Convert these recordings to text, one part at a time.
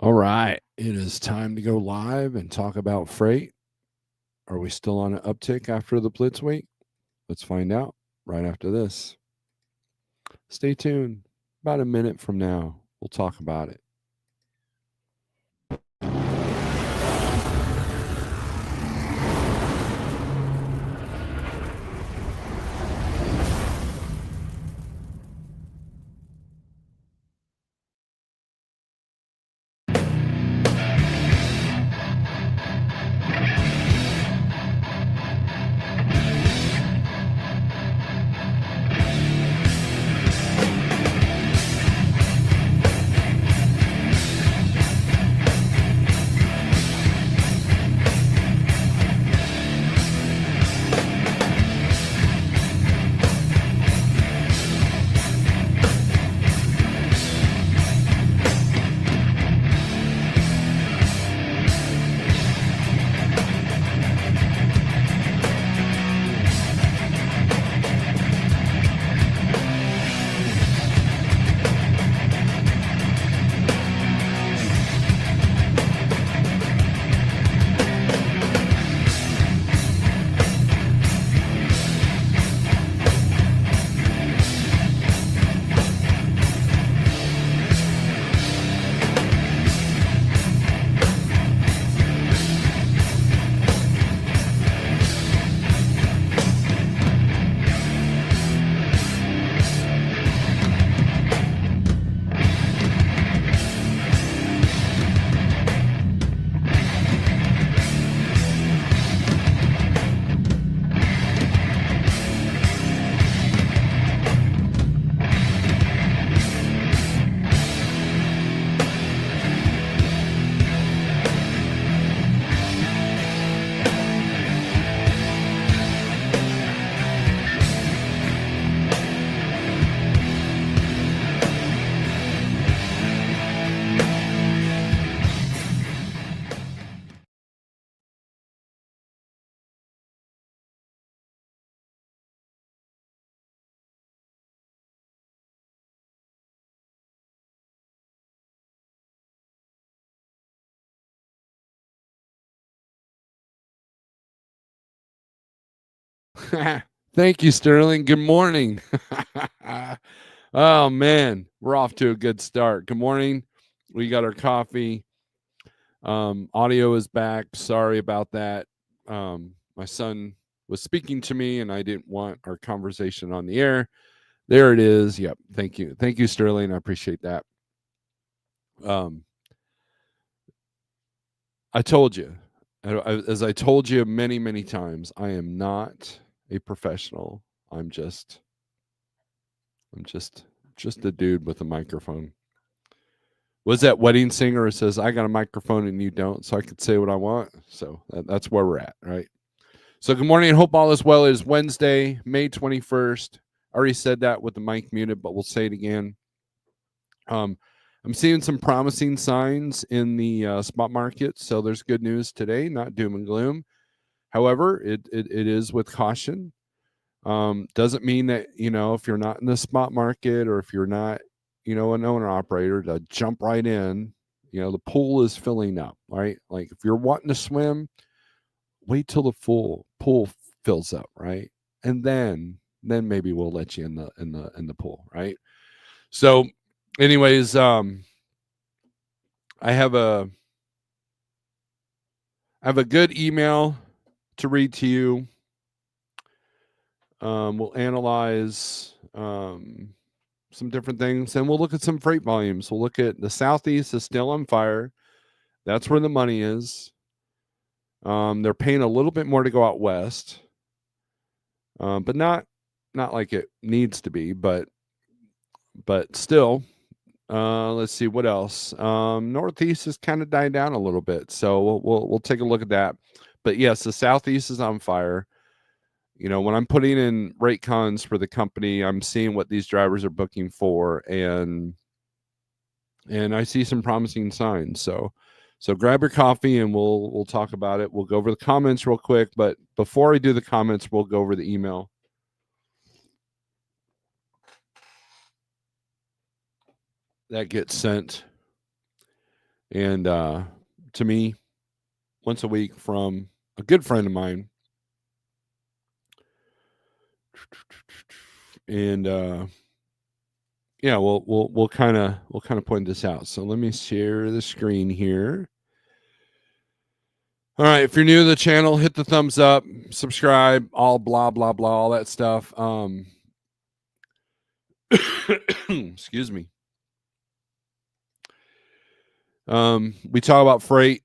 All right. It is time to go live and talk about freight. Are we still on an uptick after the Blitz week? Let's find out right after this. Stay tuned. About a minute from now, we'll talk about it. Thank you, Sterling. Good morning. Oh, man. We're off to a good start. Good morning. We got our coffee. Audio is back. Sorry about that. My son was speaking to me, and I didn't want our conversation on the air. There it is. Yep. Thank you. Thank you, Sterling. I appreciate that. I told you, as I told you many, many times, I am not a professional. I'm just a dude with a microphone. Was that wedding singer who says, I got a microphone and you don't, so I could say what I want? So that's where we're at, right? So good morning and hope all is well. It is Wednesday, May 21st. I already said that with the mic muted, but we'll say it again. I'm seeing some promising signs in the spot market, so there's good news today, not doom and gloom. However, it is with caution. Doesn't mean that, if you're not in the spot market or if you're not, an owner operator, to jump right in. The pool is filling up, right? Like if you're wanting to swim, wait till the pool fills up, right? And then maybe we'll let you in the pool, right? So, anyways, I have a good email to read to you. We'll analyze some different things, and we'll look at some freight volumes. We'll look at the Southeast is still on fire. That's where the money is. They're paying a little bit more to go out west, but not like it needs to be. But still, let's see what else. Northeast has kind of died down a little bit, so we'll take a look at that. But yes, the Southeast is on fire. When I'm putting in rate cons for the company, I'm seeing what these drivers are booking for, and I see some promising signs. So grab your coffee and we'll talk about it. We'll go over the comments real quick, but before I do the comments, we'll go over the email. That gets sent And to me, once a week from a good friend of mine. And yeah, we'll kind of point this out. So let me share the screen here. All right, if you're new to the channel, hit the thumbs up, subscribe, all blah blah blah, all that stuff. Excuse me. We talk about freight,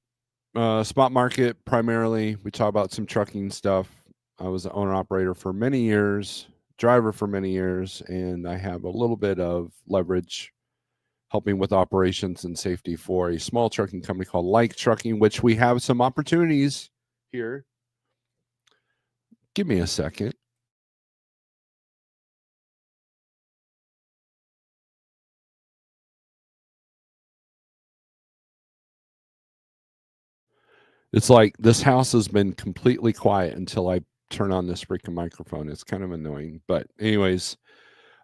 spot market primarily. We talk about some trucking stuff. I was an owner operator for many years, driver for many years, and I have a little bit of leverage helping with operations and safety for a small trucking company called Like Trucking, which we have some opportunities here. Give me a second. It's like this house has been completely quiet until I turn on this freaking microphone. It's kind of annoying. But anyways,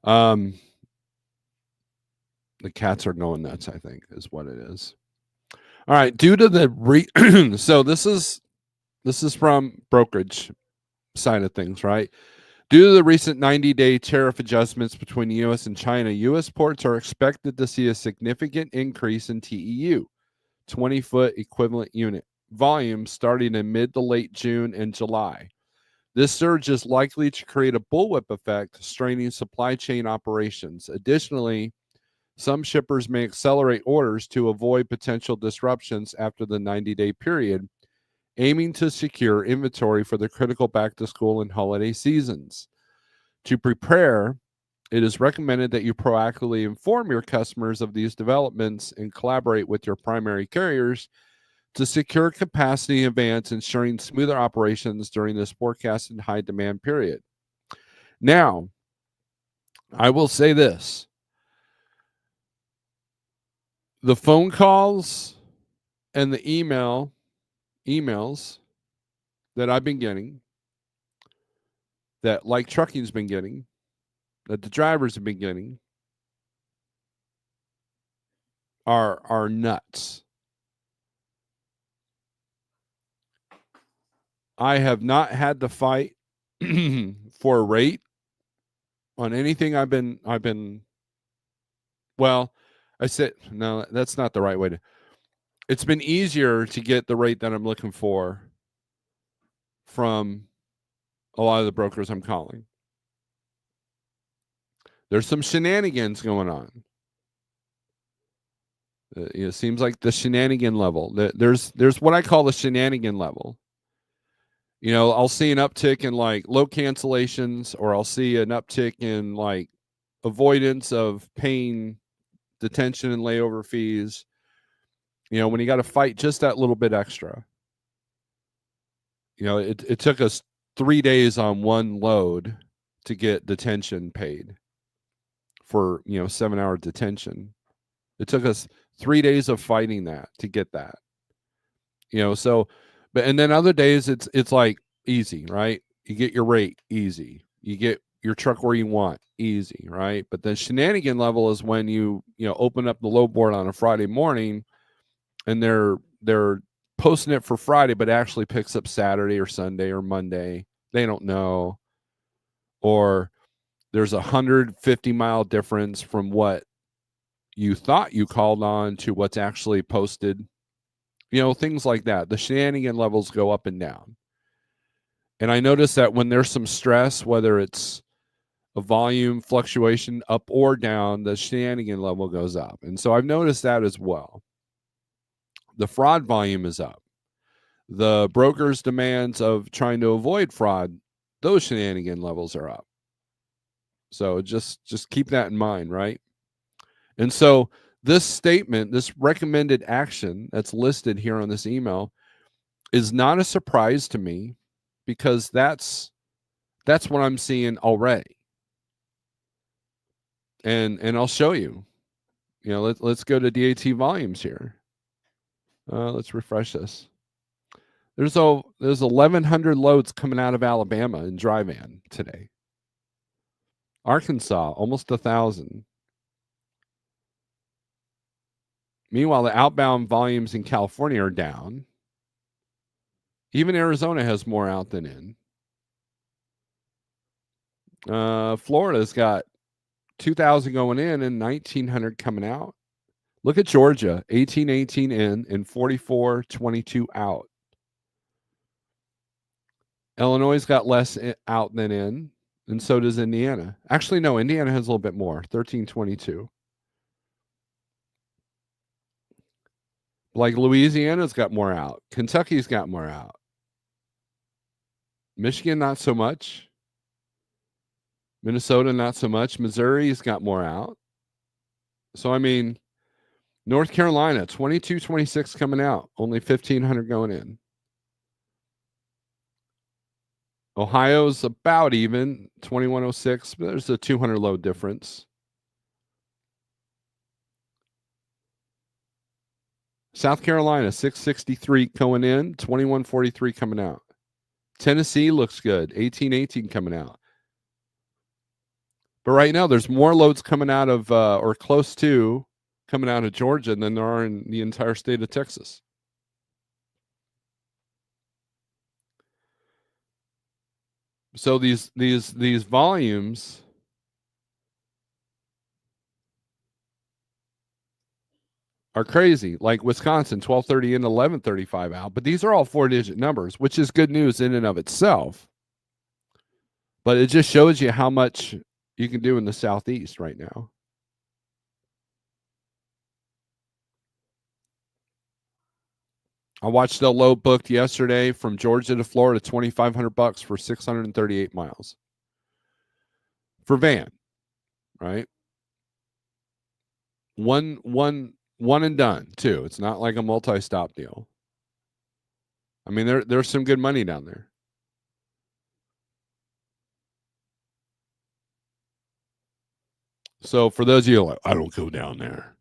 the cats are going nuts, I think, is what it is. All right. Due to the so this is from brokerage side of things, right? Due to the recent 90-day tariff adjustments between the U.S. and China, U.S. ports are expected to see a significant increase in TEU, 20-foot equivalent unit, volume starting in mid to late June and July. This surge is likely to create a bullwhip effect, straining supply chain operations. Additionally, some shippers may accelerate orders to avoid potential disruptions after the 90-day period, aiming to secure inventory for the critical back-to-school and holiday seasons. To prepare, it is recommended that you proactively inform your customers of these developments and collaborate with your primary carriers to secure capacity in advance, ensuring smoother operations during this forecasted high demand period. Now, I will say this. The phone calls and the emails that I've been getting, that Like Trucking's been getting, that the drivers have been getting, are nuts. I have not had to fight for a rate on anything I've been well, I said no, that's not the right way to. It's been easier to get the rate that I'm looking for from a lot of the brokers I'm calling. There's some shenanigans going on. It seems like the shenanigan level. There's what I call the shenanigan level. You know, I'll see an uptick in like low cancellations, or I'll see an uptick in like avoidance of paying detention and layover fees. You know, when you got to fight just that little bit extra. You know, it took us 3 days on one load to get detention paid for, 7-hour detention. It took us 3 days of fighting that to get that. So but and then other days it's like easy, right? You get your rate easy. You get your truck where you want easy, right? But the shenanigan level is when you open up the load board on a Friday morning and they're posting it for Friday, but actually picks up Saturday or Sunday or Monday. They don't know. Or there's 150-mile difference from what you thought you called on to what's actually posted. Things like that. The shenanigan levels go up and down. And I notice that when there's some stress, whether it's a volume fluctuation up or down, the shenanigan level goes up. And so I've noticed that as well. The fraud volume is up. The broker's demands of trying to avoid fraud, those shenanigan levels are up. So just keep that in mind, right? And so this statement, this recommended action that's listed here on this email is not a surprise to me, because that's what I'm seeing already. And I'll show you. Let's go to DAT volumes here. Let's refresh this. There's 1,100 loads coming out of Alabama in dry van today. Arkansas, almost 1,000. Meanwhile, the outbound volumes in California are down. Even Arizona has more out than in. Florida's got 2,000 going in and 1,900 coming out. Look at Georgia, 1818 in and 4422 out. Illinois got less out than in, and so does Indiana. Actually, no, Indiana has a little bit more, 1322. Like Louisiana's got more out. Kentucky's got more out. Michigan, not so much. Minnesota, not so much. Missouri's got more out. So, I mean, North Carolina, 2226 coming out, only 1,500 going in. Ohio's about even, 2106, but there's a 200 load difference. South Carolina, 663 going in, 2143 coming out. Tennessee looks good, 1818 coming out. But right now, there's more loads coming out of, or close to, coming out of Georgia than there are in the entire state of Texas. So these volumes are crazy. Like Wisconsin, 1230 and 1135 out. But these are all 4-digit numbers, which is good news in and of itself. But it just shows you how much you can do in the Southeast right now. I watched a load booked yesterday from Georgia to Florida, $2,500 for 638 miles for van, right? One and done too. It's not like a multi-stop deal. I mean, there's some good money down there. So for those of you like, I don't go down there.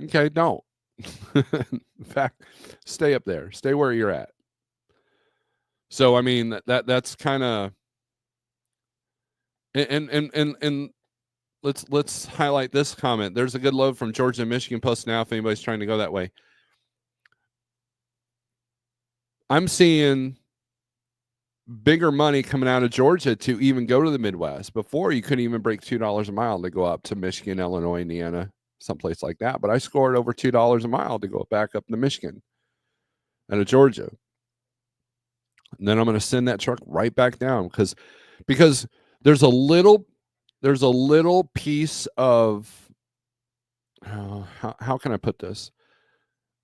Okay, don't. In fact, stay up there. Stay where you're at. So I mean that's kind of and let's highlight this comment. There's a good load from Georgia and Michigan Post now if anybody's trying to go that way. I'm seeing bigger money coming out of Georgia to even go to the Midwest. Before you couldn't even break $2 a mile to go up to Michigan, Illinois, Indiana, someplace like that. But I scored over $2 a mile to go back up to Michigan and to Georgia. And then I'm going to send that truck right back down because there's a little piece of how can I put this?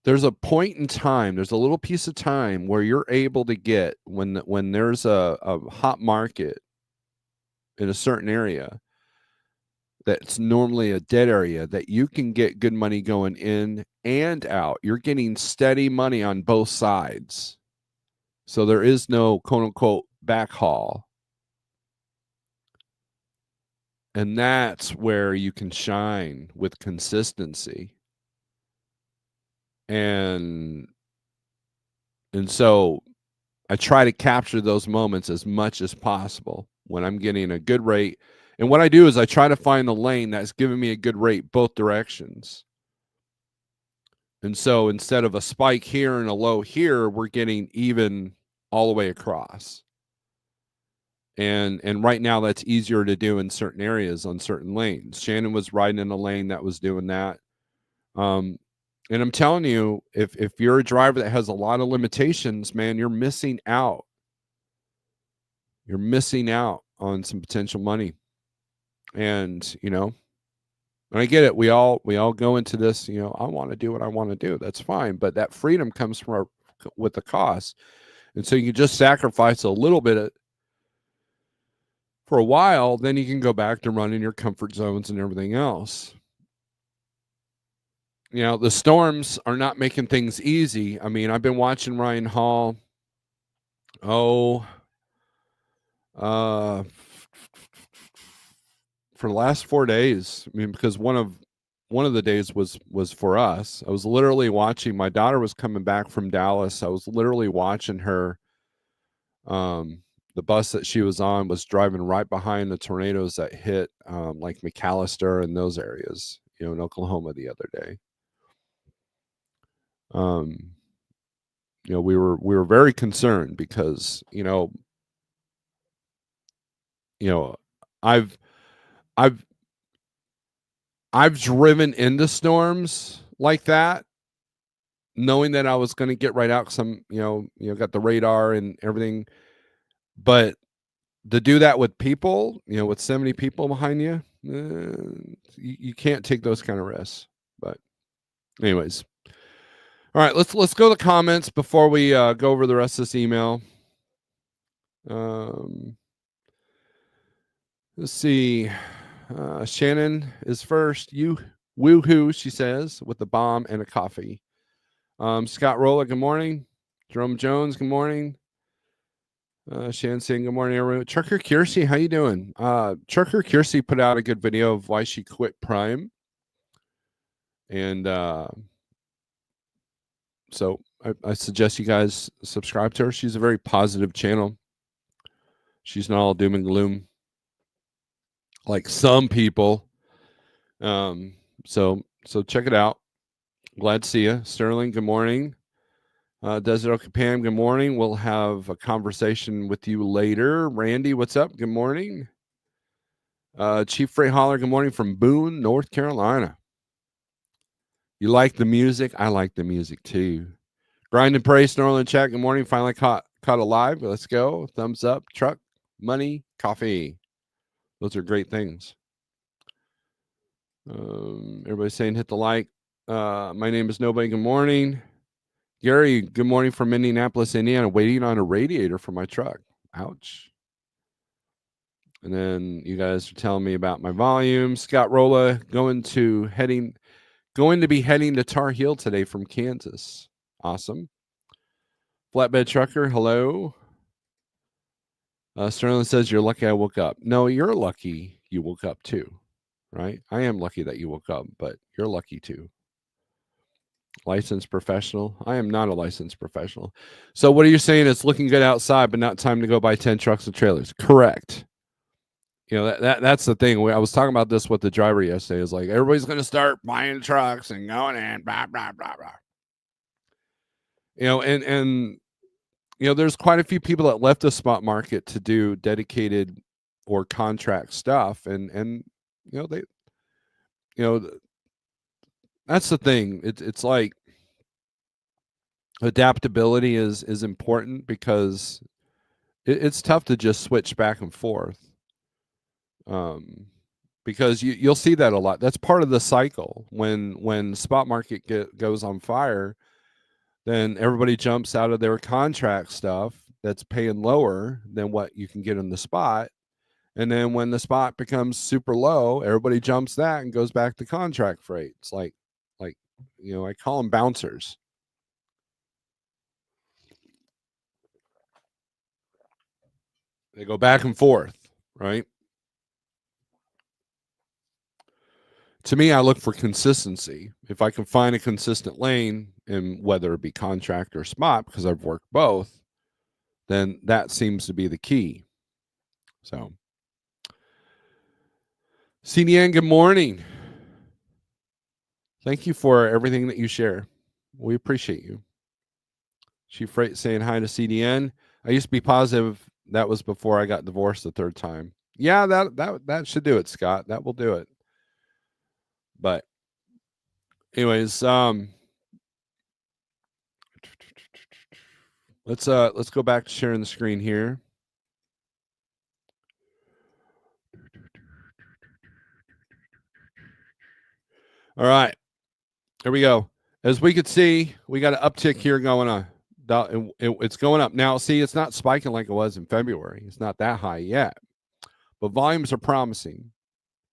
There's a point in time, there's a little piece of time where you're able to get when there's a hot market in a certain area that's normally a dead area that you can get good money going in and out. You're getting steady money on both sides. So there is no quote unquote backhaul. And that's where you can shine with consistency. And so I try to capture those moments as much as possible when I'm getting a good rate. And what I do is I try to find the lane that's giving me a good rate both directions. And so instead of a spike here and a low here, we're getting even all the way across. And right now that's easier to do in certain areas on certain lanes. Shannon was riding in a lane that was doing that. And I'm telling you, if you're a driver that has a lot of limitations, man, you're missing out. You're missing out on some potential money. And, and I get it. We all go into this, I want to do what I want to do. That's fine. But that freedom comes with the cost. And so you can just sacrifice a little bit for a while, then you can go back to running your comfort zones and everything else. The storms are not making things easy. I mean, I've been watching Ryan Hall. For the last 4 days. I mean, because one of the days was for us. I was literally watching. My daughter was coming back from Dallas. I was literally watching her. The bus that she was on was driving right behind the tornadoes that hit like McAllister and those areas, in Oklahoma the other day. We were very concerned because I've I've I've driven into storms like that, knowing that I was going to get right out because I'm got the radar and everything, but to do that with people, with 70 people behind you, you can't take those kind of risks. But anyways, all right, let's go to the comments before we go over the rest of this email. Let's see. Shannon is first. You woohoo, she says, with the bomb and a coffee. Scott Rolla, good morning. Jerome Jones, good morning. Shan saying good morning, everyone. Trucker Kiersey, how you doing? Trucker Kiersey put out a good video of why she quit Prime. And so I suggest you guys subscribe to her. She's a very positive channel. She's not all doom and gloom like some people. So check it out. Glad to see you. Sterling, good morning. Desert Oak Pam, good morning. We'll have a conversation with you later. Randy, what's up? Good morning. Chief Freight Holler, good morning from Boone, North Carolina. You like the music? I like the music too. Grind and Pray, Snorelord chat, good morning. Finally caught alive. Let's go. Thumbs up, truck, money, coffee. Those are great things. Everybody's saying hit the like. My name is Nobody. Good morning. Gary, good morning from Indianapolis, Indiana. Waiting on a radiator for my truck. Ouch. And then you guys are telling me about my volume. Scott Rolla going to be heading to Tar Heel today from Kansas. Awesome. Flatbed Trucker, hello. Sterling says you're lucky I woke up. No, you're lucky you woke up too, right? I am lucky that you woke up, but you're lucky too. Licensed professional. I am not a licensed professional. So what are you saying? It's looking good outside, but not time to go buy 10 trucks and trailers. Correct. That's the thing. I was talking about this with the driver yesterday. Is like everybody's going to start buying trucks and going in, blah blah blah blah. And there's quite a few people that left the spot market to do dedicated or contract stuff, and that's the thing. It's like adaptability is important because it's tough to just switch back and forth. Because you'll see that a lot. That's part of the cycle. When spot market goes on fire, then everybody jumps out of their contract stuff that's paying lower than what you can get in the spot. And then when the spot becomes super low, everybody jumps that and goes back to contract freight. It's like I call them bouncers. They go back and forth, right? To me, I look for consistency. If I can find a consistent lane, and whether it be contract or spot, because I've worked both, then that seems to be the key. So, CDN, good morning. Thank you for everything that you share. We appreciate you. Chief Freight saying hi to CDN. I used to be positive that was before I got divorced the third time. Yeah, that should do it, Scott. That will do it. But anyways, let's go back to sharing the screen here. All right, here we go. As we could see, we got an uptick here going on. It's going up now. See, it's not spiking like it was in February. It's not that high yet, but volumes are promising,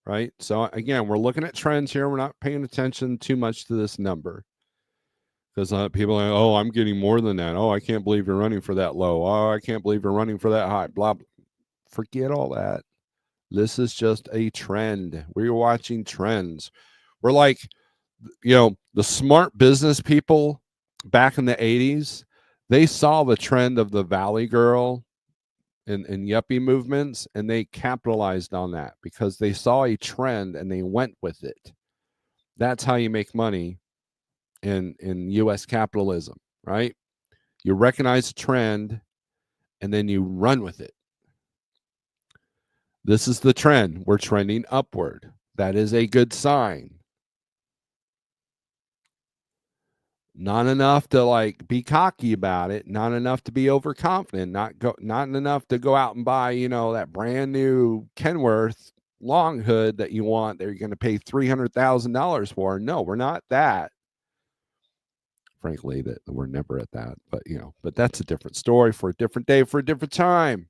right? So again, we're looking at trends here. We're not paying attention too much to this number because people are like, oh, I'm getting more than that. Oh, I can't believe you're running for that low. Oh, I can't believe you're running for that high. Blah, blah. Forget all that. This is just a trend. We're watching trends. We're like, the smart business people back in the 80s, they saw the trend of the Valley Girl and yuppie movements, and they capitalized on that because they saw a trend and they went with it. That's how you make money. in U.S. capitalism, right? You recognize a trend and then you run with it. This is the trend. We're trending upward. That is a good sign. Not enough to like be cocky about it, not enough to be overconfident, not enough to go out and buy, that brand new Kenworth long hood that you want that you're going to pay $300,000 for. No, we're not that. Frankly, that we're never at that, but that's a different story for a different day, for a different time.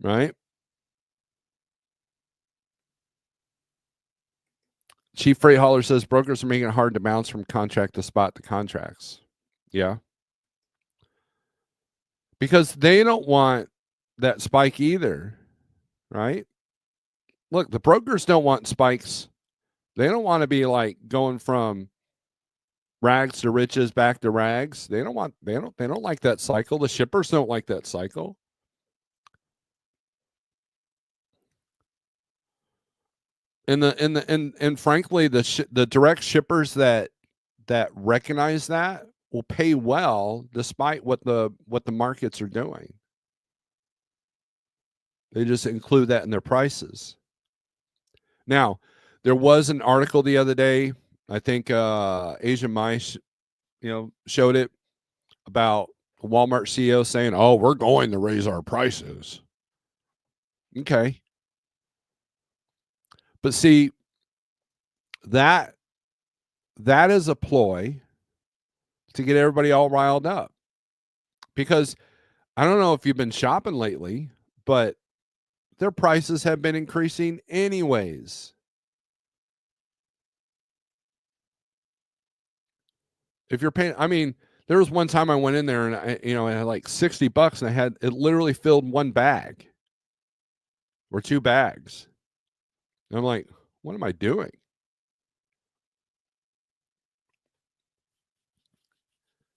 Right? Chief Freight Hauler says brokers are making it hard to bounce from contract to spot to contracts. Yeah. Because they don't want that spike either, right? Look, the brokers don't want spikes. They don't want to be like going from rags to riches back to rags. They don't like that cycle. The shippers don't like that cycle. And frankly, the direct shippers that recognize that will pay well despite what the markets are doing. They just include that in their prices. Now, there was an article the other day, I think Asian Mice, showed it, about a Walmart CEO saying, "Oh, we're going to raise our prices." Okay. But see, that is a ploy to get everybody all riled up. Because I don't know if you've been shopping lately, but their prices have been increasing anyways. If you're paying, I mean, there was one time I went in there and I had like $60 and I had it literally filled one bag or two bags. And I'm like, what am I doing?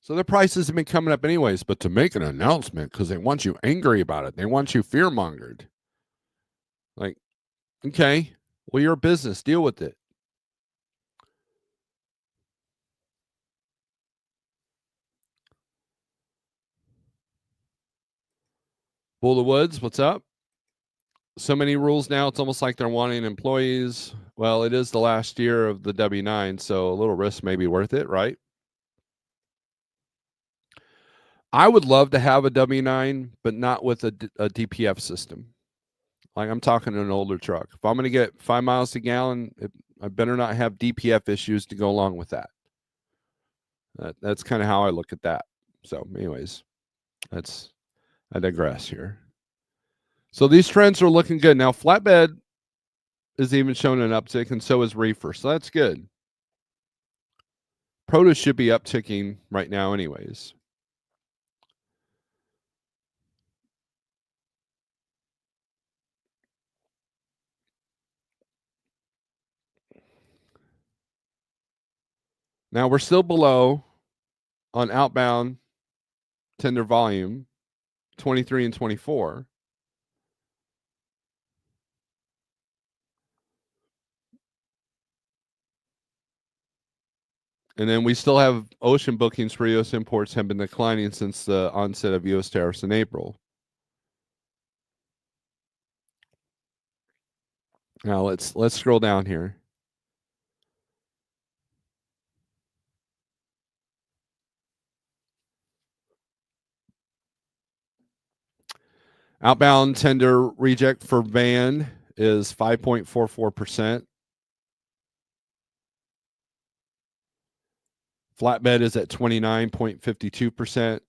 So the prices have been coming up anyways, but to make an announcement because they want you angry about it, they want you fear mongered. Like, okay, well, you're a business, deal with it. Bull of the Woods, what's up? So many rules now, it's almost like they're wanting employees. Well, it is the last year of the W-9, so a little risk may be worth it, right? I would love to have a W-9, but not with a DPF system. Like, I'm talking an older truck. If I'm going to get 5 miles a gallon, I better not have DPF issues to go along with that. That's kind of how I look at that. So, anyways, I digress here. So these trends are looking good. Now, flatbed is even showing an uptick, and so is reefer. So that's good. Produce should be upticking right now anyways. Now, we're still below on outbound tender volume, 23 and 24. And then we still have ocean bookings for U.S. imports have been declining since the onset of U.S. tariffs in April. Now let's scroll down here. Outbound tender reject for van is 5.44%. Flatbed is at 29.52%,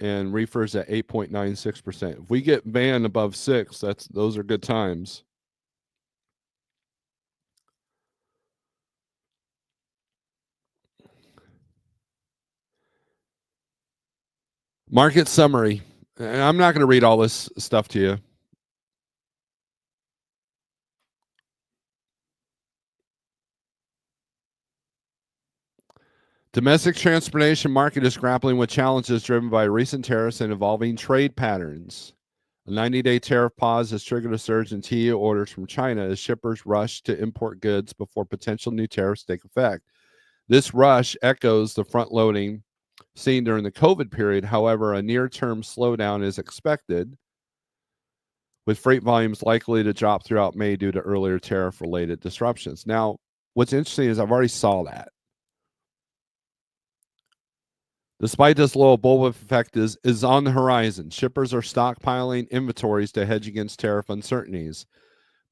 and reefers at 8.96%. If we get van above 6, those are good times. Market summary. And I'm not going to read all this stuff to you. Domestic transportation market is grappling with challenges driven by recent tariffs and evolving trade patterns. A 90-day tariff pause has triggered a surge in TEU orders from China as shippers rush to import goods before potential new tariffs take effect. This rush echoes the front loading seen during the COVID period. However, a near-term slowdown is expected, with freight volumes likely to drop throughout May due to earlier tariff-related disruptions. Now, what's interesting is I've already saw that. Despite this low, bullwhip effect is on the horizon. Shippers are stockpiling inventories to hedge against tariff uncertainties,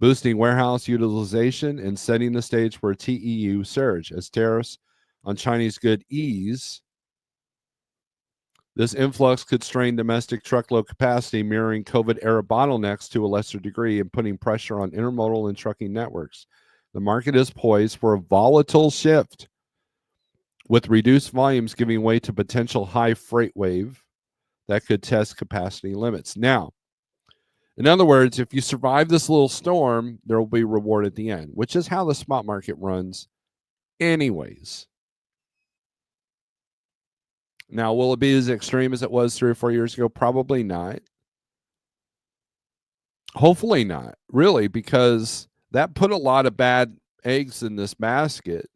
boosting warehouse utilization and setting the stage for a TEU surge. As tariffs on Chinese goods ease, this influx could strain domestic truckload capacity, mirroring COVID-era bottlenecks to a lesser degree and putting pressure on intermodal and trucking networks. The market is poised for a volatile shift, with reduced volumes giving way to potential high freight wave that could test capacity limits. Now, in other words, if you survive this little storm, there will be reward at the end, which is how the spot market runs anyways. Now, will it be as extreme as it was 3 or 4 years ago? Probably not. Hopefully not, really, because that put a lot of bad eggs in this basket.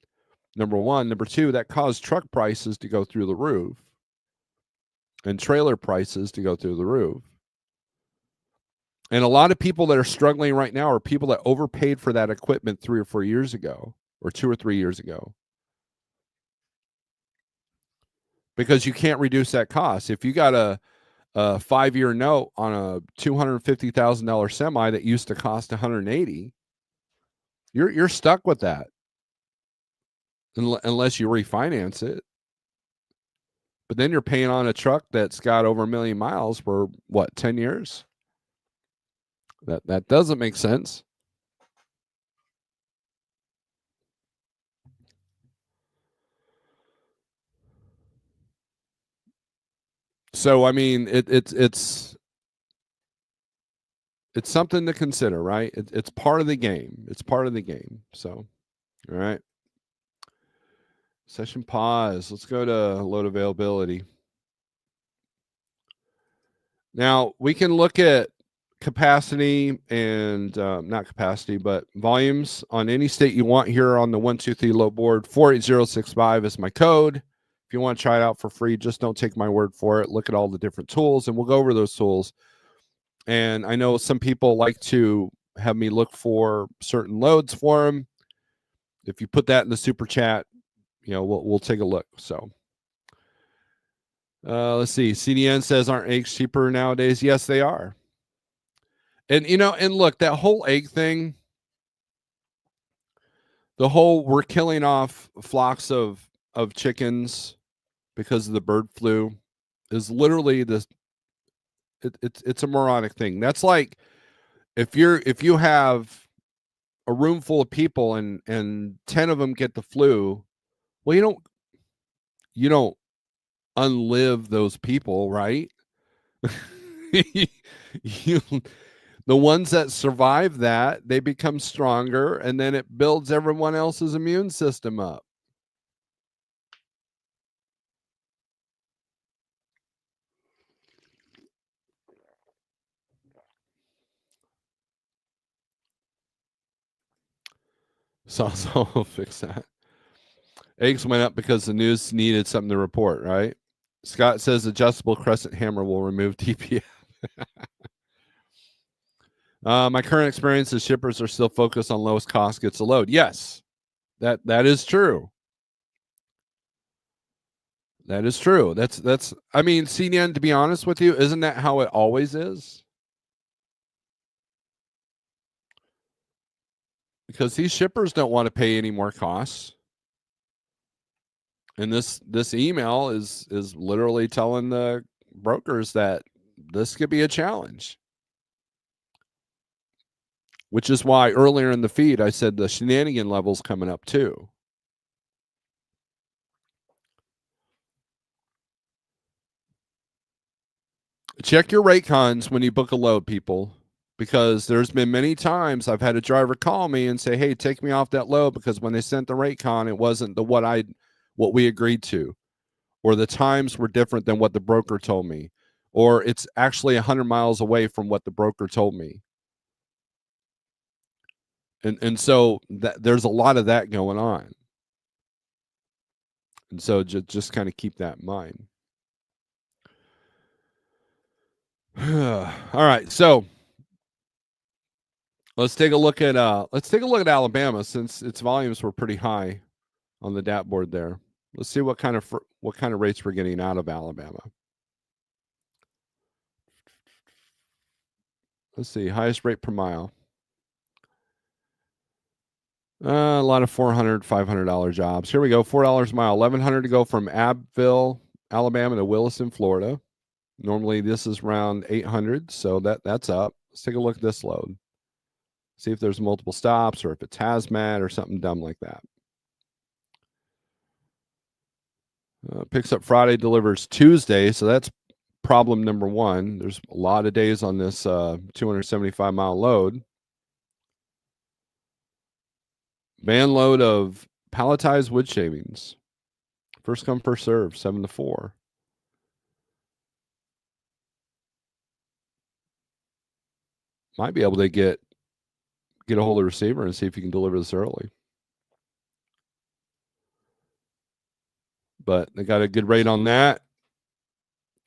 Number one. Number two, that caused truck prices to go through the roof and trailer prices to go through the roof. And a lot of people that are struggling right now are people that overpaid for that equipment 3 or 4 years ago, or 2 or 3 years ago. Because you can't reduce that cost. If you got a 5-year note on a $250,000 semi that used to cost $180,000, you're stuck with that unless you refinance it. But then you're paying on a truck that's got over 1 million miles for what, 10 years? That doesn't make sense. So I mean, it's something to consider, right? It's part of the game. It's part of the game. So, all right. Session pause. Let's go to load availability. Now, we can look at capacity and not capacity, but volumes on any state you want here on the 123 load board. 48065 is my code. If you want to try it out for free, just don't take my word for it. Look at all the different tools, and we'll go over those tools. And I know some people like to have me look for certain loads for them. If you put that in the super chat, we'll take a look. So let's see. CDN says, aren't eggs cheaper nowadays? Yes, they are. And and look, that whole egg thing, the whole we're killing off flocks of chickens because of the bird flu is literally this. It's a moronic thing. That's like if you have a room full of people and 10 of them get the flu, well, you don't unlive those people, right? The ones that survive that, they become stronger, and then it builds everyone else's immune system up. So we'll fix that. Eggs went up because the news needed something to report, right? Scott says adjustable crescent hammer will remove TPF. My current experience is shippers are still focused on lowest cost gets a load. Yes, that is true. That is true. That's. I mean, CNN. To be honest with you, isn't that how it always is? Because these shippers don't want to pay any more costs. And this email is literally telling the brokers that this could be a challenge. Which is why earlier in the feed I said the shenanigan level's coming up too. Check your rate cons when you book a load, people, because there's been many times I've had a driver call me and say, hey, take me off that load because when they sent the rate con, it wasn't what we agreed to, or the times were different than what the broker told me, or it's actually 100 miles away from what the broker told me. And so there's a lot of that going on. And so just kind of keep that in mind. All right, so let's take a look at Alabama, since its volumes were pretty high on the DAT board there. Let's see what kind of rates we're getting out of Alabama. Let's see, highest rate per mile. A lot of $400, $500 jobs. Here we go, $4 a mile, 1,100 to go from Abbeville, Alabama to Williston, Florida. Normally this is around 800, so that's up. Let's take a look at this load. See if there's multiple stops or if it's hazmat or something dumb like that. Picks up Friday, delivers Tuesday, so that's problem number one. There's a lot of days on this 275-mile load. Van load of palletized wood shavings. First come, first serve, 7 to 4. Might be able to get a hold of the receiver and see if you can deliver this early. But they got a good rate on that.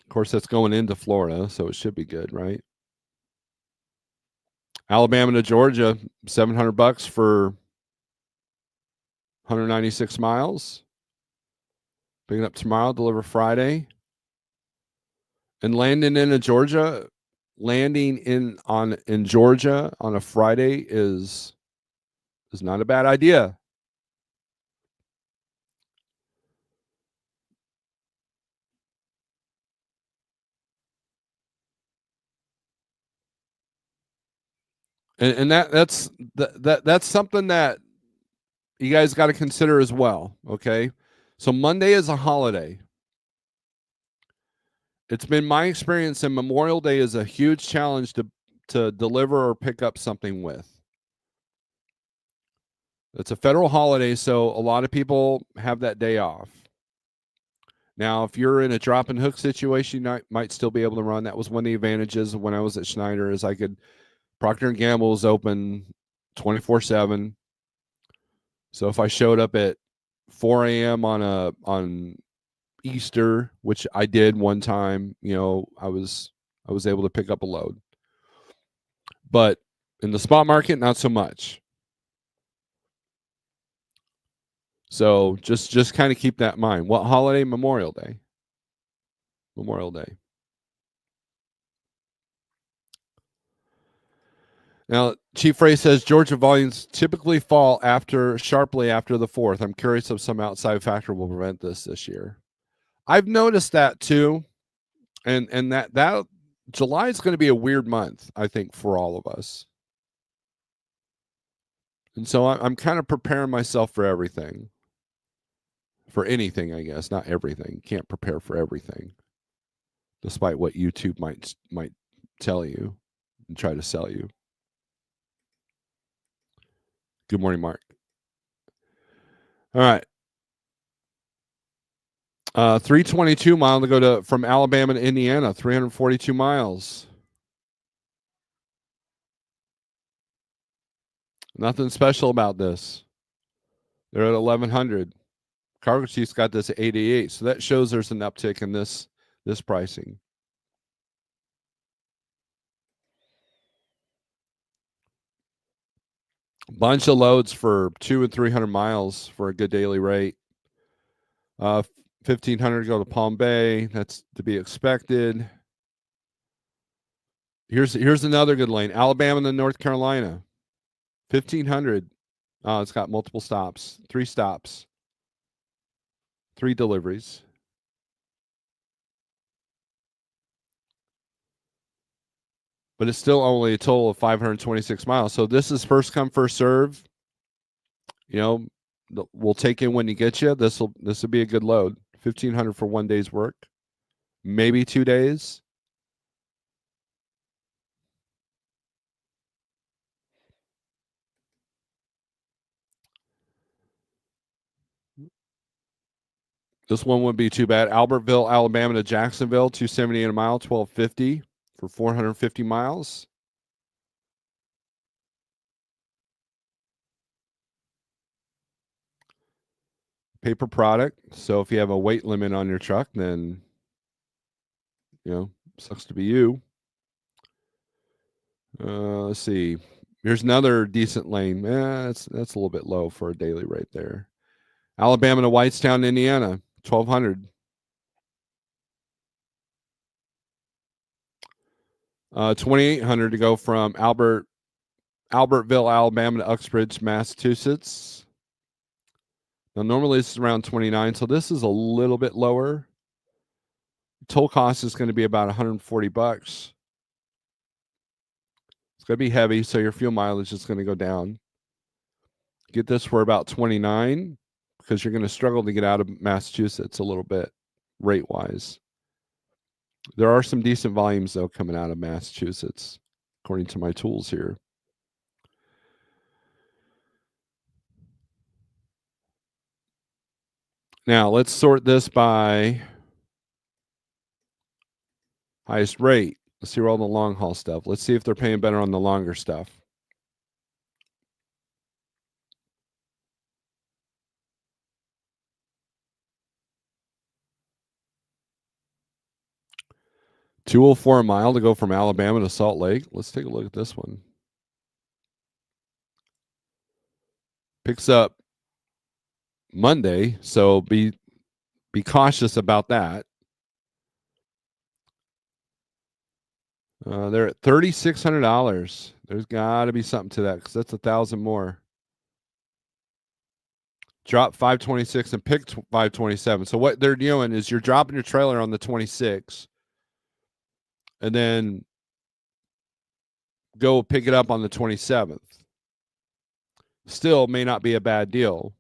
Of course, that's going into Florida, so it should be good, right? Alabama to Georgia, $700 for 196 miles. Picking up tomorrow, deliver Friday. And landing in Georgia on a Friday is not a bad idea. And that's something that you guys got to consider as well. Okay, so Monday is a holiday. It's been my experience that Memorial Day is a huge challenge to deliver or pick up something with. It's a federal holiday, so a lot of people have that day off. Now, if you're in a drop and hook situation, you might still be able to run. That was one of the advantages of when I was at Schneider, is I could Procter & Gamble was open 24/7. So if I showed up at 4 a.m. on Easter, which I did one time, I was able to pick up a load. But in the spot market, not so much. So just kind of keep that in mind. What holiday? Memorial Day. Memorial Day. Now, Chief Ray says Georgia volumes typically fall sharply after the 4th. I'm curious if some outside factor will prevent this year. I've noticed that too, and that July is going to be a weird month, I think, for all of us. And so I'm kind of preparing myself for everything. For anything, I guess, not everything. Can't prepare for everything, despite what YouTube might tell you and try to sell you. Good morning, Mark. All right. 322 mile to go from Alabama to Indiana, 342 miles. Nothing special about this. They're at 1,100. Cargo Chief's got this at 88, so that shows there's an uptick in this pricing. Bunch of loads for 200 and 300 miles for a good daily rate. 1,500 to go to Palm Bay. That's to be expected. Here's another good lane. Alabama to North Carolina. 1,500. It's got multiple stops. 3 stops. 3 deliveries. But it's still only a total of 526 miles. So this is first come, first serve. We'll take in when you get you. This will be a good load. 1,500 for one day's work, maybe 2 days. This one wouldn't be too bad. Albertville, Alabama to Jacksonville, 278 a mile, 1250 for 450 miles. Paper product. So if you have a weight limit on your truck, then sucks to be you. Let's see. Here's another decent lane. That's a little bit low for a daily rate there. Alabama to Whitestown, Indiana, 1200. 2800 to go from Albertville, Alabama to Uxbridge, Massachusetts. Now, normally this is around 29, so this is a little bit lower. Toll cost is going to be about 140 bucks. It's going to be heavy, so your fuel mileage is going to go down. Get this for about 29 because you're going to struggle to get out of Massachusetts a little bit rate-wise. There are some decent volumes, though, coming out of Massachusetts, according to my tools here. Now, let's sort this by highest rate. Let's see where all the long haul stuff. Let's see if they're paying better on the longer stuff. $204 a mile to go from Alabama to Salt Lake. Let's take a look at this one. Picks up Monday, so be cautious about that. They're at $3,600. There's got to be something to that because that's $1,000 more. Drop 526 and pick 527. So what they're doing is you're dropping your trailer on the 26 and then go pick it up on the 27th. Still may not be a bad deal.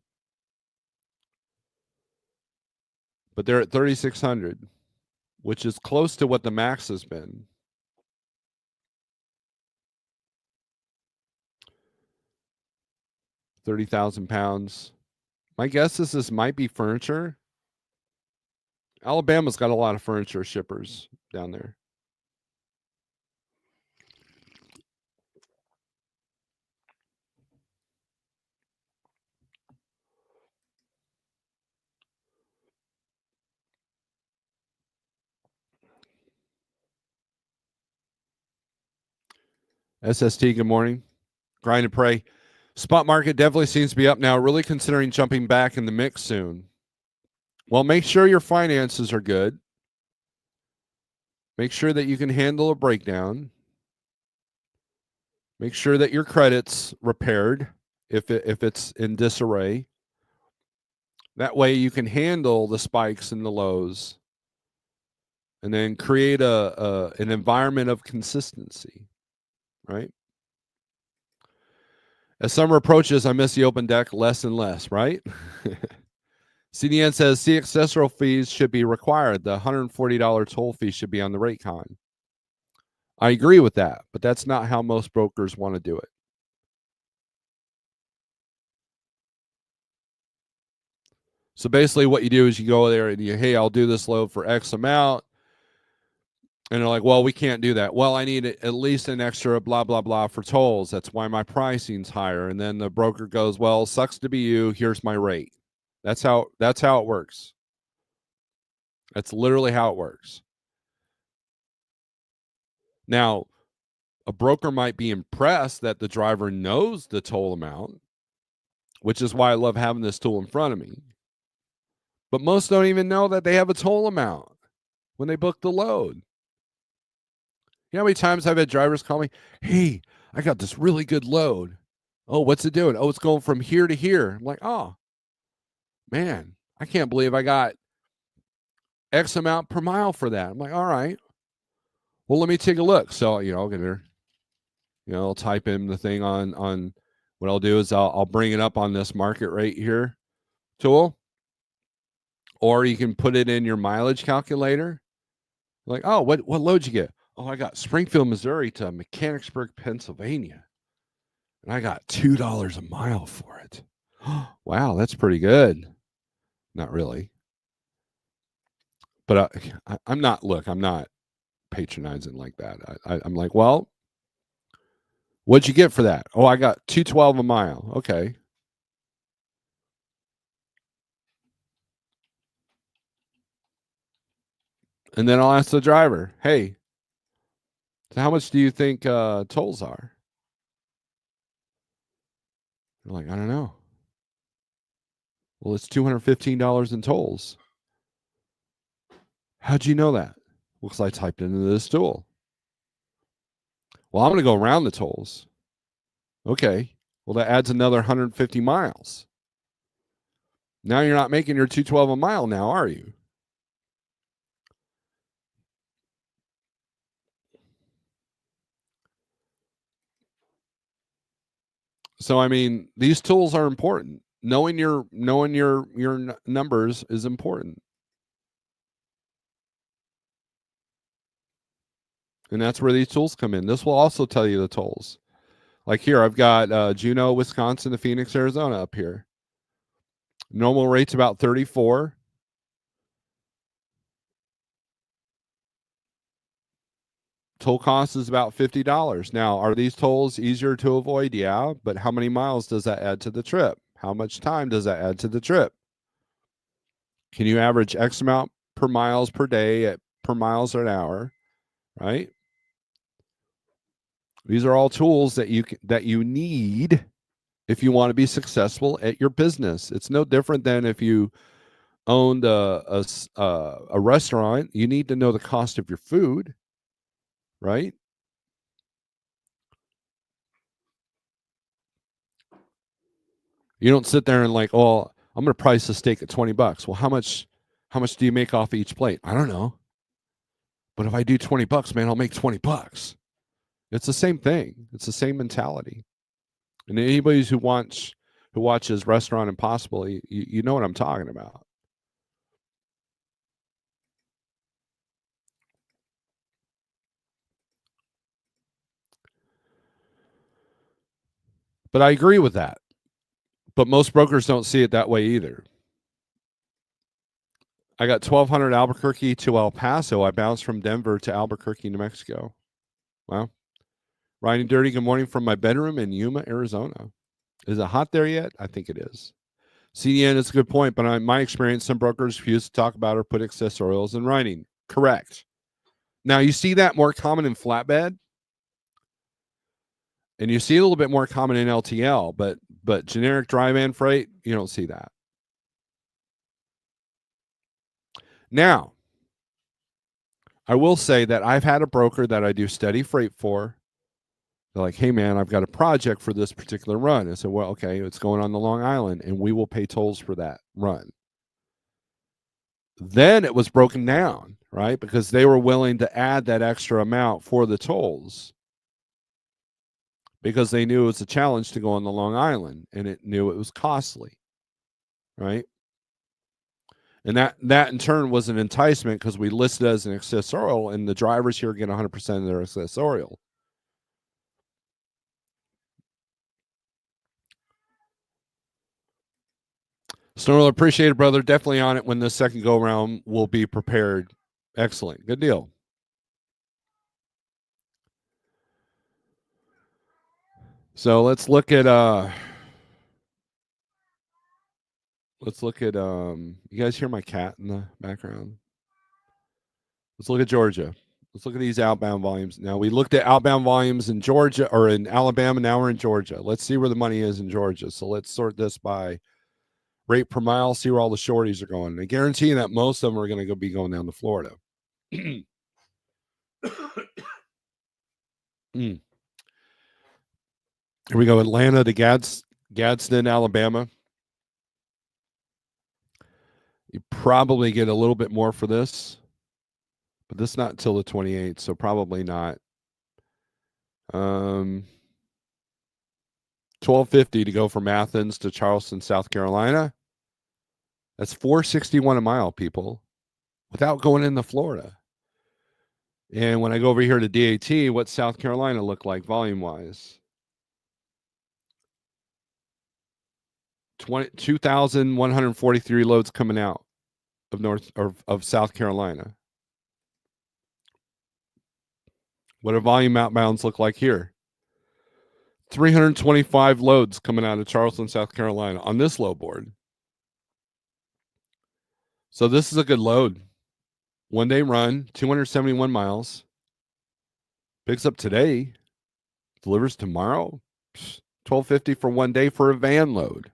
But they're at 3,600, which is close to what the max has been. £30,000. My guess is this might be furniture. Alabama's got a lot of furniture shippers down there. SST, good morning. Grind and pray. Spot market definitely seems to be up now, really considering jumping back in the mix soon. Well, make sure your finances are good. Make sure that you can handle a breakdown. Make sure that your credit's repaired if it's in disarray. That way you can handle the spikes and the lows and then create an environment of consistency, right? As summer approaches, I miss the open deck less and less, right? CDN says accessorial fees should be required. The $140 toll fee should be on the rate con. I agree with that, but that's not how most brokers want to do it. So basically what you do is you go there and hey, I'll do this load for X amount. And they're like, well, we can't do that. Well, I need at least an extra blah, blah, blah for tolls. That's why my pricing's higher. And then the broker goes, well, sucks to be you. Here's my rate. That's how it works. That's literally how it works. Now, a broker might be impressed that the driver knows the toll amount, which is why I love having this tool in front of me. But most don't even know that they have a toll amount when they book the load. You know how many times I've had drivers call me, hey, I got this really good load. Oh, what's it doing? Oh, it's going from here to here. I'm like, oh, man, I can't believe I got X amount per mile for that. I'm like, all right. Well, let me take a look. So, I'll get her, I'll type in the thing on what I'll do is I'll bring it up on this market rate here tool. Or you can put it in your mileage calculator. Like, oh, what load you get? Oh, I got Springfield, Missouri to Mechanicsburg, Pennsylvania. And I got $2 a mile for it. Wow, that's pretty good. Not really. But I'm not. Look, I'm not patronizing like that. I'm like, well, what'd you get for that? Oh, I got 212 a mile. Okay. And then I'll ask the driver, hey, so how much do you think tolls are? They're like, I don't know. Well, it's $215 in tolls. How'd you know that? Well, because I typed it into this tool. Well, I'm going to go around the tolls. Okay. Well, that adds another 150 miles. Now you're not making your 212 a mile now, are you? So I mean, these tools are important. Knowing your numbers is important. And that's where these tools come in. This will also tell you the tolls. Like here, I've got Juneau, Wisconsin to Phoenix, Arizona up here. Normal rate's about 34. Toll cost is about $50. Now, are these tolls easier to avoid? Yeah, but how many miles does that add to the trip? How much time does that add to the trip? Can you average X amount per miles per day at per miles an hour, right? These are all tools that you need if you want to be successful at your business. It's no different than if you owned a restaurant. You need to know the cost of your food, right? You don't sit there and like, oh, I'm going to price a steak at $20. Well, how much do you make off each plate? I don't know. But if I do $20, man, I'll make $20. It's the same thing. It's the same mentality. And anybody who watches Restaurant Impossible, you know what I'm talking about. But I agree with that. But most brokers don't see it that way either. I got 1,200 Albuquerque to El Paso. I bounced from Denver to Albuquerque, New Mexico. Wow. Riding dirty. Good morning from my bedroom in Yuma, Arizona. Is it hot there yet? I think it is. CDN is a good point, but in my experience, some brokers refuse to talk about or put accessorials in writing. Correct. Now, you see that more common in flatbed, and you see a little bit more common in LTL, but generic dry van freight, you don't see that. Now, I will say that I've had a broker that I do steady freight for. They're like, hey, man, I've got a project for this particular run. I said, well, okay, it's going on the Long Island, and we will pay tolls for that run. Then it was broken down, right? Because they were willing to add that extra amount for the tolls because they knew it was a challenge to go on the Long Island and it knew it was costly, right? And that in turn was an enticement because we listed as an accessorial, and the drivers here get 100% of their accessorial. Snorelord, appreciate it, brother. Definitely on it when the second go around. Will be prepared. Excellent. Good deal. So let's look at you guys hear my cat in the background? Let's look at Georgia. Let's look at these outbound volumes. Now we looked at outbound volumes in Georgia or in Alabama. Now we're in Georgia. Let's see where the money is in Georgia. So let's sort this by rate per mile, see where all the shorties are going. I guarantee you that most of them are going to be going down to Florida. Here we go. Atlanta to Gadsden, Alabama. You probably get a little bit more for this, but this is not until the 28th, so probably not. 1250 to go from Athens to Charleston, South Carolina. That's $461 a mile, people, without going into Florida. And when I go over here to DAT, what's South Carolina look like volume wise? 2,143 loads coming out of South Carolina. What do volume outbounds look like here? 325 loads coming out of Charleston, South Carolina on this load board. So this is a good load. 1 day run, 271 miles. Picks up today, delivers tomorrow. $1,250 for 1 day for a van load.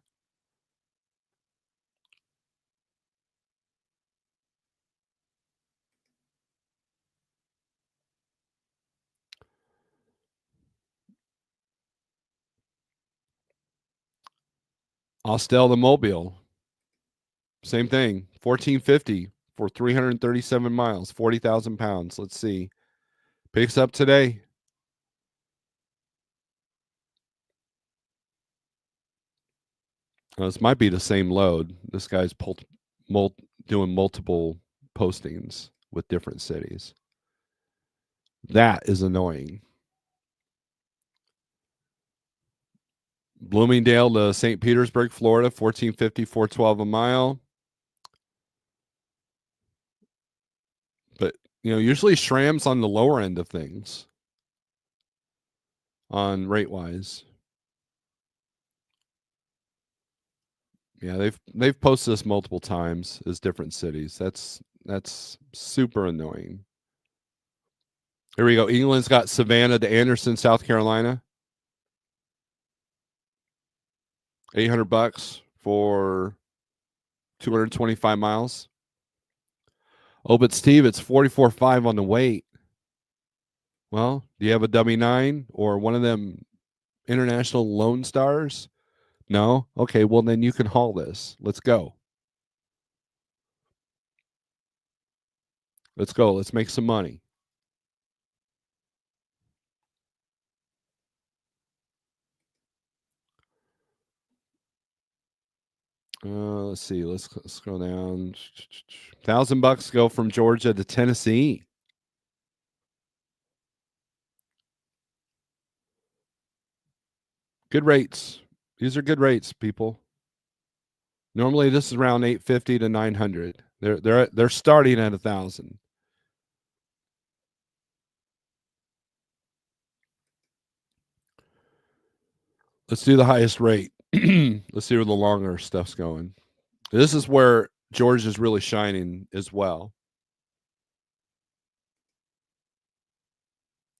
Austell the Mobile, same thing, $1,450 for 337 miles, 40,000 pounds. Let's see. Picks up today. This might be the same load. This guy's doing multiple postings with different cities. That is annoying. Bloomingdale to St. Petersburg, Florida, $1,450, $412 a mile. But, usually SRAM's on the lower end of things on rate-wise. Yeah, they've posted this multiple times as different cities. That's super annoying. Here we go. England's got Savannah to Anderson, South Carolina. $800 for 225 miles. Oh, but Steve, it's 44.5 on the weight. Well, do you have a W9 or one of them international Lone Stars? No? Okay, well, then you can haul this. Let's go. Let's go. Let's make some money. Let's see. Let's scroll down. $1,000 go from Georgia to Tennessee. Good rates. These are good rates, people. Normally, this is around 850 to 900. They're starting at 1,000. Let's do the highest rate. Let's see where the longer stuff's going. This is where George is really shining as well.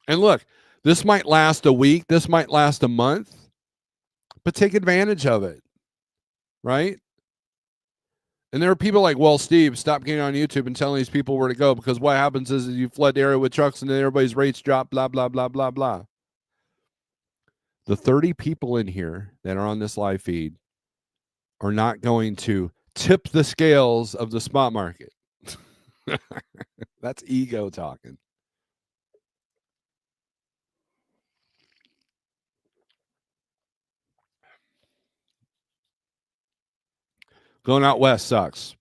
And look, this might last a week. This might last a month. But take advantage of it. Right? And there are people like, well, Steve, stop getting on YouTube and telling these people where to go, because what happens is you flood the area with trucks and then everybody's rates drop, blah, blah, blah, blah, blah. The 30 people in here that are on this live feed are not going to tip the scales of the spot market. That's ego talking. Going out west sucks.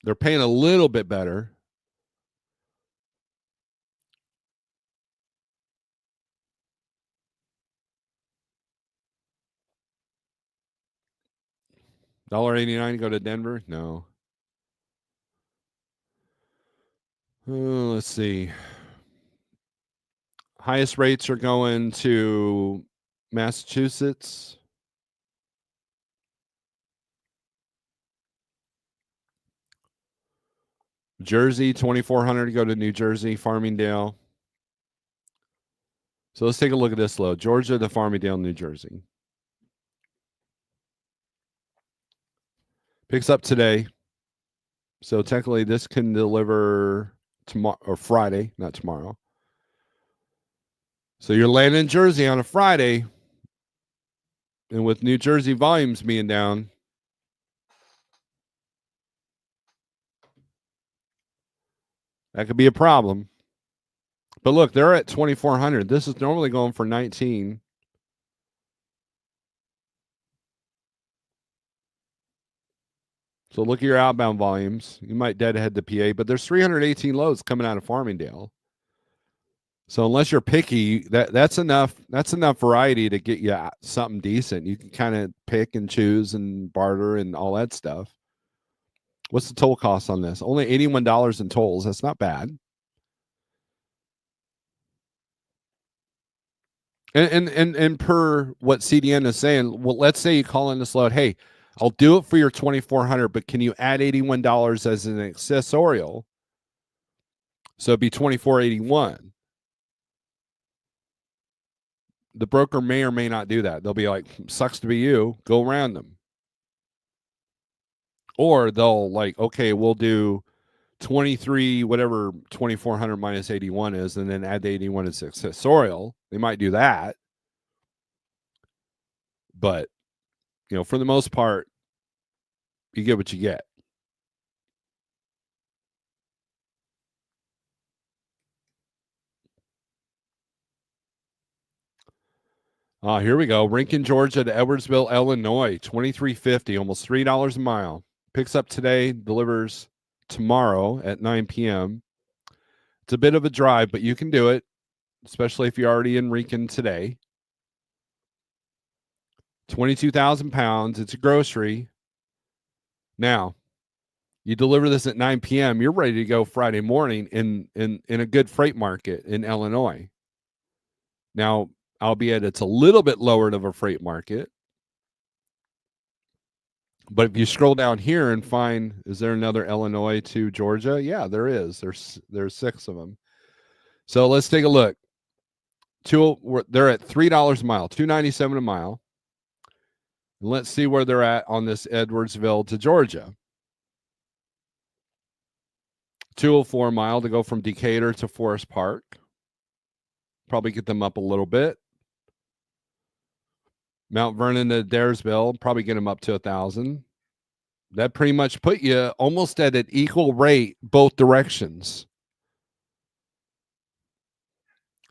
They're paying a little bit better. $1.89 to go to Denver? No. Let's see. Highest rates are going to Massachusetts. Jersey, 2,400 to go to New Jersey, Farmingdale. So let's take a look at this load. Georgia to Farmingdale, New Jersey. Picks up today. So technically this can deliver tomorrow or Friday, not tomorrow. So you're landing in Jersey on a Friday. And with New Jersey volumes being down, that could be a problem. But look, they're at 2,400. This is normally going for 19. So look at your outbound volumes. You might deadhead the PA, but there's 318 loads coming out of Farmingdale. So unless you're picky, that's enough. That's enough variety to get you something decent. You can kind of pick and choose and barter and all that stuff. What's the toll cost on this? Only $81 in tolls. That's not bad. And per what CDN is saying, well, let's say you call in this load, hey, I'll do it for your 2,400, but can you add $81 as an accessorial? So it'd be 2,481. The broker may or may not do that. They'll be like, sucks to be you, go around them. Or they'll like, okay, we'll do 23, whatever 2,400 minus 81 is, and then add the 81 as accessorial. They might do that. But, for the most part, you get what you get. Here we go. Rankin, Georgia to Edwardsville, Illinois, 23.50, almost $3 a mile. Picks up today, delivers tomorrow at 9 p.m. It's a bit of a drive, but you can do it, especially if you're already in Rankin today. 22,000 pounds. It's a grocery. Now, you deliver this at 9 p.m., you're ready to go Friday morning in a good freight market in Illinois. Now, albeit it's a little bit lower of a freight market. But if you scroll down here and find, is there another Illinois to Georgia? Yeah, there is. There's 6 of them. So let's take a look. They're at $3 a mile, $2.97 a mile. And let's see where they're at on this Edwardsville to Georgia. 204 a mile to go from Decatur to Forest Park. Probably get them up a little bit. Mount Vernon to Daresville, probably get them up to 1,000. That pretty much put you almost at an equal rate both directions.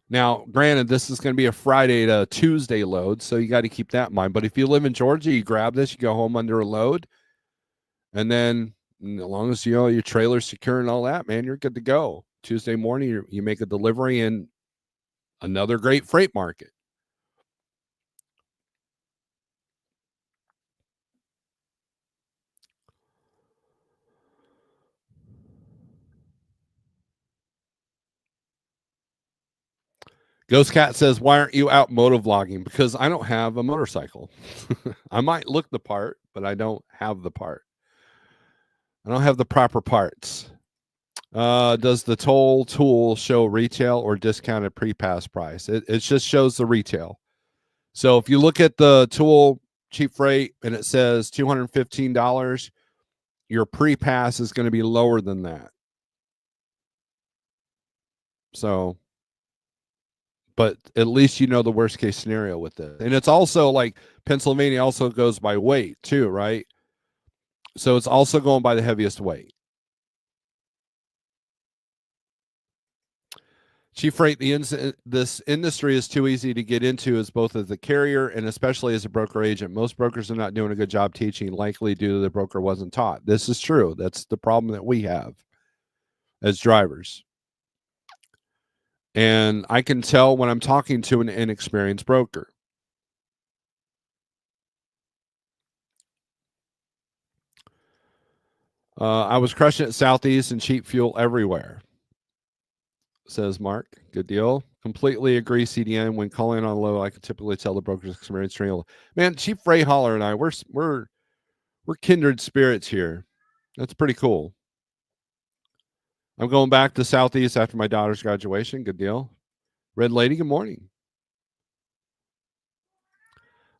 Now, granted, this is going to be a Friday to Tuesday load, so you got to keep that in mind. But if you live in Georgia, you grab this, you go home under a load, and then as long as your trailer's secure and all that, man, you're good to go. Tuesday morning, you make a delivery in another great freight market. Ghost Cat says, why aren't you out motovlogging? Because I don't have a motorcycle. I might look the part, but I don't have the part. I don't have the proper parts. Does the toll tool show retail or discounted pre-pass price? It just shows the retail. So if you look at the tool cheap freight and it says $215, your pre-pass is going to be lower than that. So, but at least you know the worst case scenario with it. And it's also like Pennsylvania also goes by weight too, right? So it's also going by the heaviest weight. Chief Freight, this industry is too easy to get into as both as a carrier and especially as a broker agent. Most brokers are not doing a good job teaching, likely due to the broker wasn't taught. This is true. That's the problem that we have as drivers. And I can tell when I'm talking to an inexperienced broker. I was crushing it Southeast and cheap fuel everywhere, says Mark. Good deal. Completely agree, CDN. When calling on low, I can typically tell the broker's experience trail. Man, Chief Freight Hauler and I, we're kindred spirits here. That's pretty cool. I'm going back to Southeast after my daughter's graduation. Good deal. Red Lady, good morning.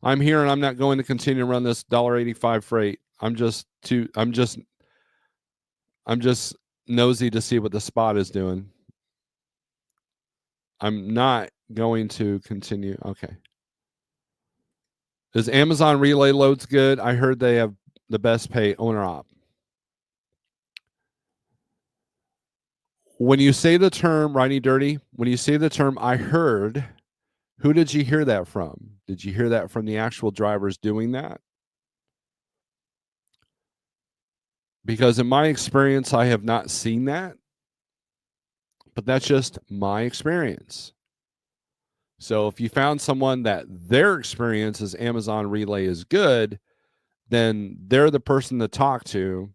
I'm here and I'm not going to continue to run this $1.85 freight. I'm just nosy to see what the spot is doing. I'm not going to continue. Okay. Is Amazon Relay Loads good? I heard they have the best pay owner op. When you say the term Riding Dirty, when you say the term I heard, who did you hear that from? Did you hear that from the actual drivers doing that? Because in my experience, I have not seen that, but that's just my experience. So if you found someone that their experience as Amazon Relay is good, then they're the person to talk to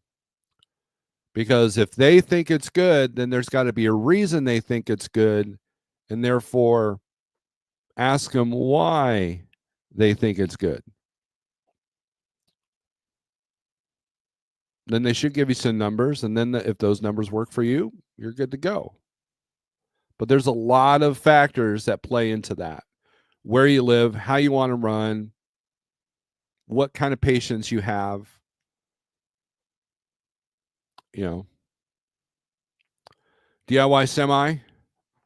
Because if they think it's good, then there's got to be a reason they think it's good, and therefore ask them why they think it's good. Then they should give you some numbers, and then if those numbers work for you, you're good to go. But there's a lot of factors that play into that. Where you live, how you want to run, what kind of patience you have. You know, DIY semi,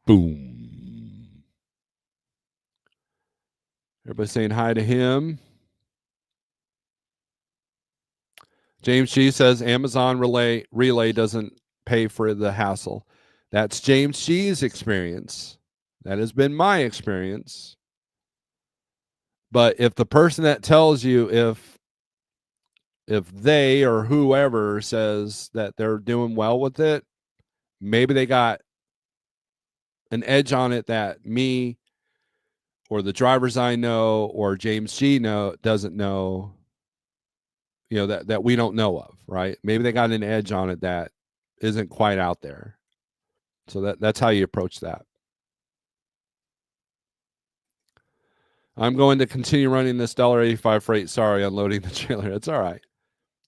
boom. Everybody saying hi to him. James G says Amazon relay doesn't pay for the hassle. That's James G's experience. That has been my experience. But if the person that tells you if they or whoever says that they're doing well with it, maybe they got an edge on it that me or the drivers I know or James G doesn't know, that we don't know of, right? Maybe they got an edge on it that isn't quite out there. So that's how you approach that. I'm going to continue running this $1.85 freight. Sorry, unloading the trailer. It's all right.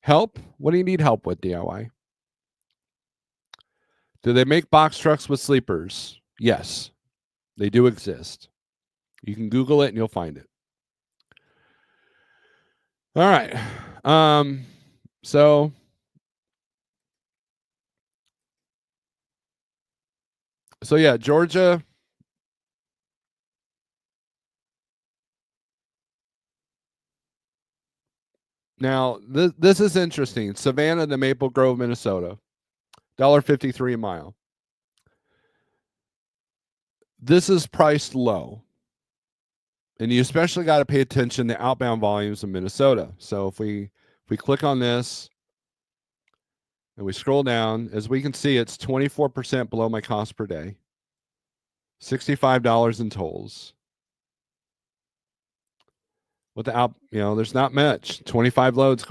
Help? What do you need help with, DIY? Do they make box trucks with sleepers? Yes, they do exist. You can Google it and you'll find it. All right. So yeah, Georgia. Now, this is interesting. Savannah to Maple Grove, Minnesota, $1.53 a mile. This is priced low. And you especially got to pay attention to outbound volumes in Minnesota. So if we click on this and we scroll down, as we can see, it's 24% below my cost per day, $65 in tolls. Without, there's not much. 25 loads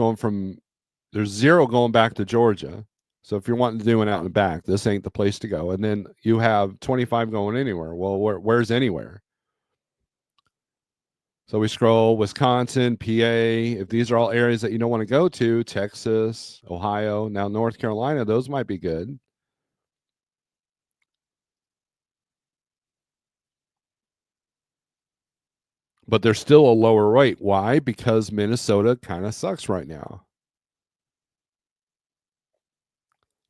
there's 0 going back to Georgia. So if you're wanting to do it out in the back, this ain't the place to go. And then you have 25 going anywhere. Well, where's anywhere? So we scroll Wisconsin, PA. If these are all areas that you don't want to go to, Texas, Ohio, now North Carolina, those might be good. But there's still a lower rate. Why? Because Minnesota kind of sucks right now.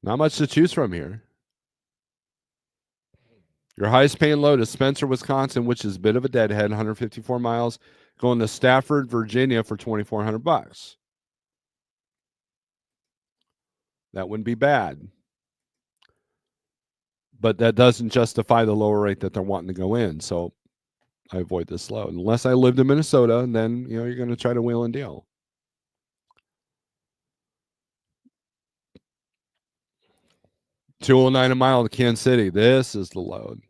Not much to choose from here. Your highest paying load is Spencer, Wisconsin, which is a bit of a deadhead, 154 miles, going to Stafford, Virginia for $2,400. That wouldn't be bad. But that doesn't justify the lower rate that they're wanting to go in. So I avoid this load. Unless I lived in Minnesota, and then you're going to try to wheel and deal. $209 a mile to Kansas City. This is the load.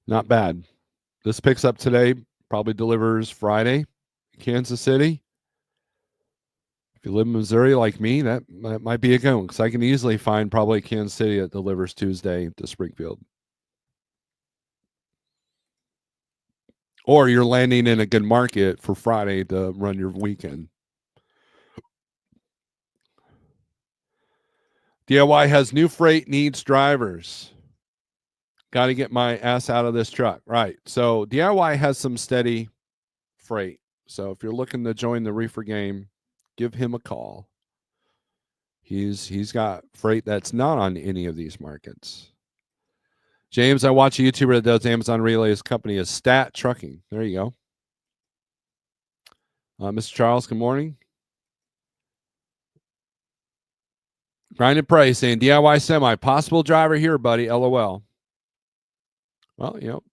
Not bad. This picks up today, probably delivers Friday, Kansas City. If you live in Missouri like me, that might be a good one because I can easily find probably Kansas City that delivers Tuesday to Springfield. Or you're landing in a good market for Friday to run your weekend. DIY has new freight, needs drivers. Got to get my ass out of this truck. Right. So DIY has some steady freight. So if you're looking to join the reefer game, give him a call. He's got freight that's not on any of these markets. James, I watch a YouTuber that does Amazon Relay. His company is Stat Trucking. There you go. Mr. Charles, good morning. Grinded Price saying DIY semi. Possible driver here, buddy. LOL. Well,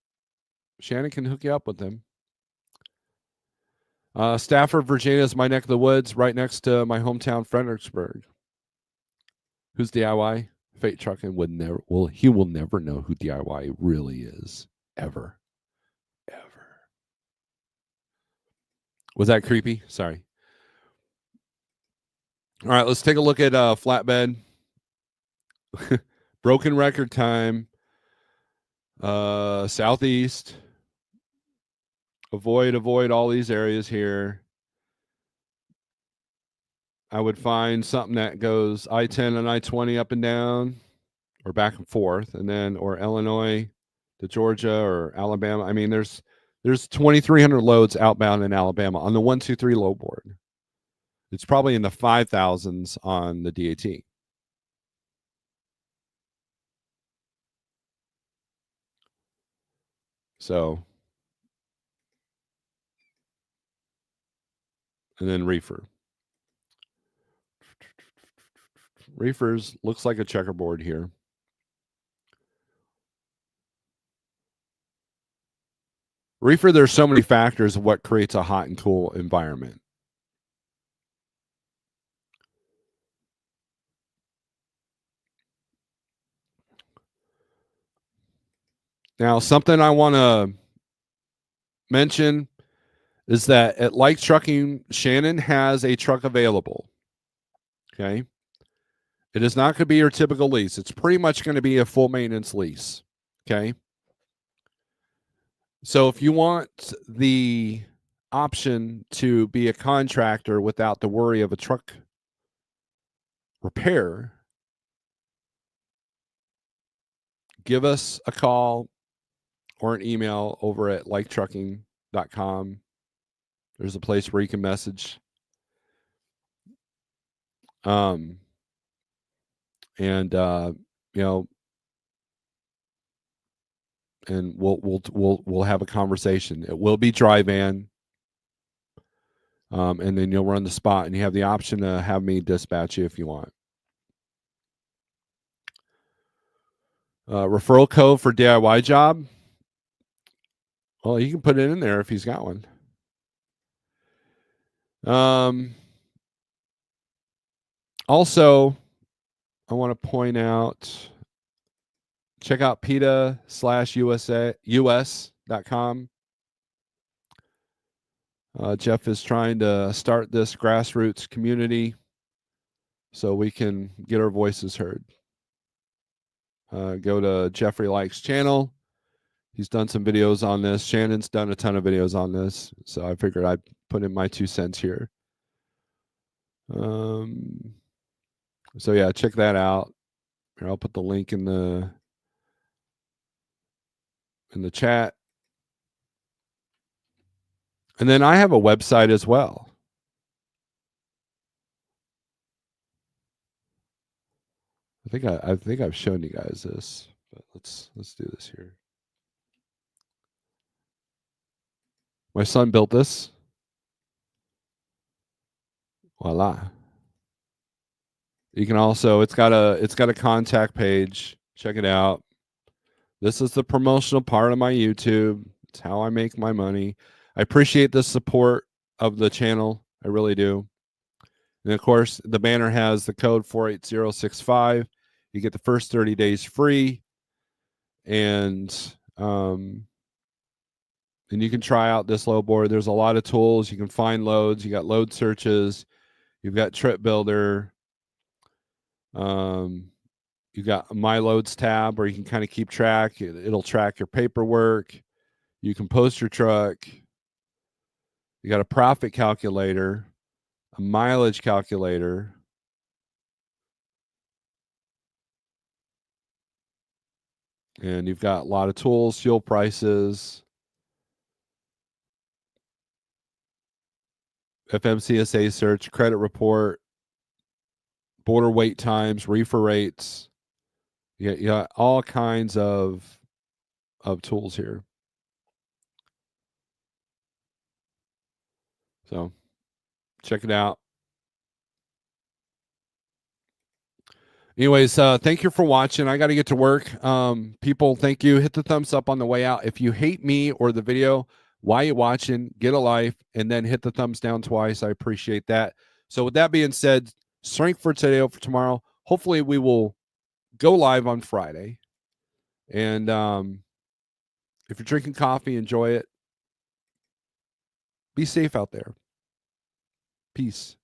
Shannon can hook you up with him. Stafford, Virginia is my neck of the woods, right next to my hometown, Fredericksburg. Who's DIY? Fate Trucking would never. Well, he will never know who DIY really is, ever. Was that creepy? Sorry. All right, let's take a look at flatbed. Broken record time. Southeast. Avoid all these areas here. I would find something that goes I-10 and I-20 up and down, or back and forth, and then or Illinois to Georgia or Alabama. I mean, there's 2,300 loads outbound in Alabama on the 123 load board. It's probably in the 5,000s on the DAT. So, and then reefer. Reefers looks like a checkerboard here. Reefer, there's so many factors of what creates a hot and cool environment. Now, something I want to mention is that at Like Trucking, Shannon has a truck available. Okay. It is not going to be your typical lease. It's pretty much going to be a full maintenance lease. Okay. So if you want the option to be a contractor without the worry of a truck repair, give us a call or an email over at liketrucking.com. There's a place where you can message. And you know, and we'll have a conversation. It will be dry van. And then you'll run the spot, and you have the option to have me dispatch you if you want. Referral code for DIY job. Well, you can put it in there if he's got one. Also, I want to point out, check out PETA/US.com. Jeff is trying to start this grassroots community so we can get our voices heard. Go to Jeffrey Likes channel. He's done some videos on this. Shannon's done a ton of videos on this, so I figured I'd put in my 2 cents here. So yeah, check that out. Here, I'll put the link in the chat. And then I have a website as well. I think I've shown you guys this, but let's do this here. My son built this. Voila. You can also, it's got a contact page. Check it out. This is the promotional part of my YouTube. It's how I make my money. I appreciate the support of the channel. I really do. And of course, the banner has the code 48065. You get the first 30 days free. And you can try out this load board. There's a lot of tools. You can find loads. You got load searches. You've got Trip Builder. You got a My Loads tab where you can kind of keep track. It'll track your paperwork. You can post your truck. You got a profit calculator, a mileage calculator. And you've got a lot of tools, fuel prices, FMCSA search, credit report, border wait times, reefer rates. You got all kinds of tools here. So check it out. Anyways, thank you for watching. I got to get to work. People, thank you. Hit the thumbs up on the way out. If you hate me or the video, While you're watching, get a life, and then hit the thumbs down twice. I appreciate that. So with that being said, strength for today, for tomorrow. Hopefully we will go live on Friday. And if you're drinking coffee, enjoy it. Be safe out there. Peace.